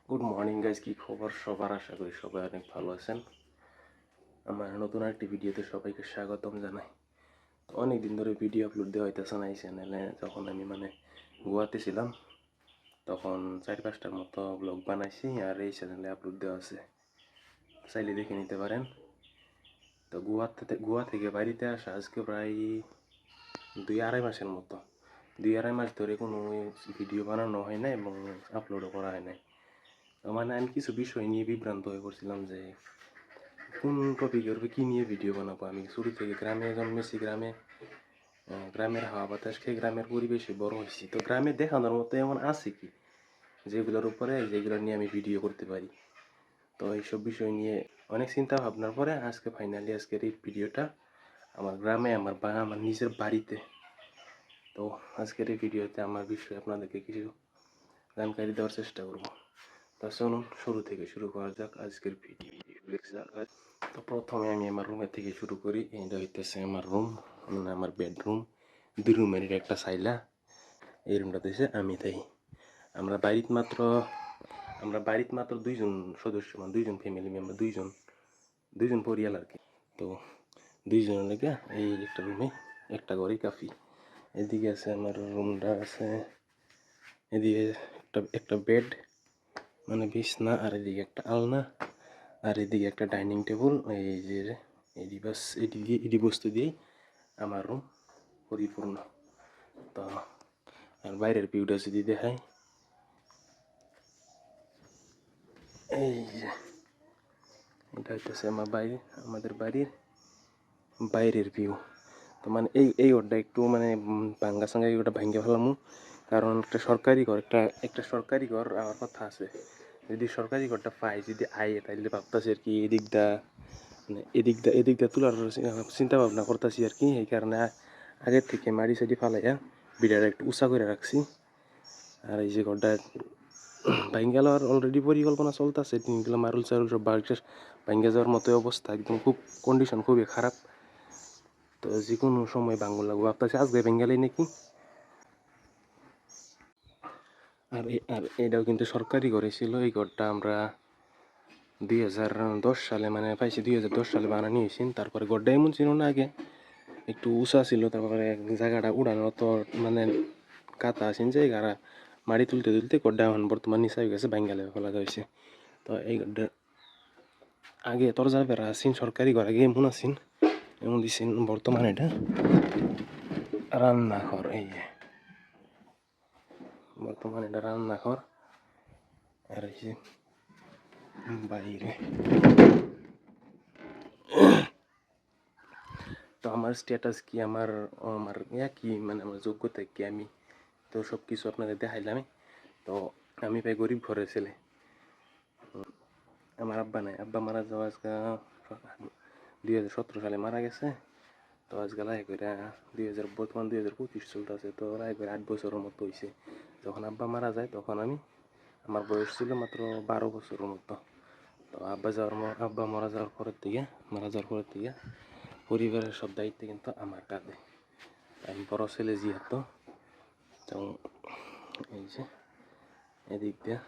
Good morning guys, কি খবর সবার? আশা করি সবাই অনেক ভালো আছেন। আমার নতুন একটি ভিডিওতে সবাইকে স্বাগতম জানাই। অনেক দিন ধরে ভিডিও আপলোড দেওয়া হইতেছে না এই চ্যানেলে। যখন আমি গোয়াতে ছিলাম তখন 4-5টার মতো ব্লগ বানাইছি আর এই চ্যানেলে আপলোড দেওয়া আছে, চাইলে দেখে নিতে পারেন। তো গোয়া থেকে বাড়িতে আসা আজকে প্রায় 2-2.5 মাসের মতো। 2-2.5 মাস ধরে কোনো ভিডিও বানানো হয় না এবং আপলোডও করা হয় নাই। আমি কিছু বিষয় নিয়ে বিভ্রান্ত হয়ে পড়ছিলাম যে কোন টপিকের উপর কী নিয়ে ভিডিও বানাবো। আমি শুরু থেকে গ্রামে জন্মেছি, গ্রামের হাওয়া বাতাস খেয়ে গ্রামের পরিবেশে বড় হয়েছি। তো গ্রামে দেখানোর মতো এমন আছে কি যেগুলো নিয়ে আমি ভিডিও করতে পারি। তো এইসব বিষয় নিয়ে অনেক চিন্তা ভাবনার পরে ফাইনালি আজকের এই ভিডিওটা আমার গ্রামে, আমার নিজের বাড়িতে। তো আজকের এই ভিডিওতে আমার বিষয়ে আপনাদেরকে কিছু জানকারি দেওয়ার চেষ্টা করবো। তো চলুন শুরু থেকে শুরু করা যাক আজকের ভিডিও। তো প্রথমে আমি আমার রুমের থেকে শুরু করি। এইটা হইতেছে আমার রুম, আমার বেডরুম। 2 রুমের একটা সাইলা। এই রুমটাতে আমি তাই আমরা বাড়িতে মাত্র 2জন সদস্য, 2জন ফ্যামিলি মেম্বার, দুইজন পরিয়াল আর কি। তো 2জনের লেগে এই একটা রুমে একটা ঘরেই কাফি। এদিকে আছে আমার রুমটা আছে, এদিকে একটা বেড বিছনা, আর এদিকে একটা আলনা, আর এদিকে একটা ডাইনিং টেবিল। এই যে এডি বস্তু দিয়েই আমার রুম পরিপূর্ণ। তো আর বাইরের ভিউটা যদি দেখাই, এই যে এটা হইতেছে আমাদের বাড়ির বাইরের ভিউ। তো এই ঘরটা একটু ভাঙ্গা সাঙ্গা, এই ঘরটা ভাঙ্গে ফেলামু, কারণ একটা সরকারি ঘর আমার কথা আছে। যদি সরকারি ঘরটা পাই, যদি আয়ে, তাইলে ভাবতাছি আর কি এদিকটা তোলার চিন্তা ভাবনা করতেছি আর কি। এই কারণে আগের থেকে মাড়ি সাইডি ফালাইয়া বিড়াটা একটু উঁচা করে রাখছি। আর এই যে ঘরটা ভাঙ্গা যাওয়ার অলরেডি পরিকল্পনা চলতেছে, টিনগুলো মারুল চারুল সব ভাঙ্গা যাওয়ার মতো অবস্থা, একদম খুব কন্ডিশন খুবই খারাপ। তো যে কোনো সময় ভাঙ্গন লাগবো, ভাবতেছি আজকে ভেঙ্গালেই নাকি। আর এটাও কিন্তু সরকারি ঘরে ছিল। এই ঘরটা আমরা 2010 সালে পাইছি, 2010 সালে বানানি হয়েছি। তারপরে ঘরটা এমন ছিল না, আগে একটু উঁচা ছিল, তারপরে জায়গাটা উড়ানো তো কাতা আছেন যে গাড়া মাড়ি তুলতে ঘরটা এখন বর্তমান নিচা হয়ে গেছে, বাঙ্গালে ফেলা হয়েছে। তো এই ঘরটা আগে তরজার বেড়া আছেন, সরকারি ঘর আগে এমন দিছেন। বর্তমানে এটা রান্নাঘর। এই যে বর্তমানে এটা রান্নাঘর। আর এই যে বাইরে। তো আমার স্ট্যাটাস কি, আমার আমার কি আমার যোগ্যতা কি, আমি তো সব কিছু আপনাদের দেখাইলাম। তো আমি ভাই গরিব ঘরের ছেলে। আমার আব্বা নাই, আব্বা মারা যাওয়া আজকে 2017 সালে মারা গেছে। তো আজকে লাই করে বর্তমান 2025 চলতেছে, তো লাই করে 8 বছরের মতো হয়েছে। যখন আব্বা মারা যায় তখন আমার বয়স ছিল মাত্র 12 বছরের মতো। তো আব্বা মারা যাওয়ার পরের থেকে পরিবারের সব দায়িত্ব কিন্তু আমার কাঁধে। আমি বড় ছেলে যেহেতু। তো এই যে এদিক দিয়ে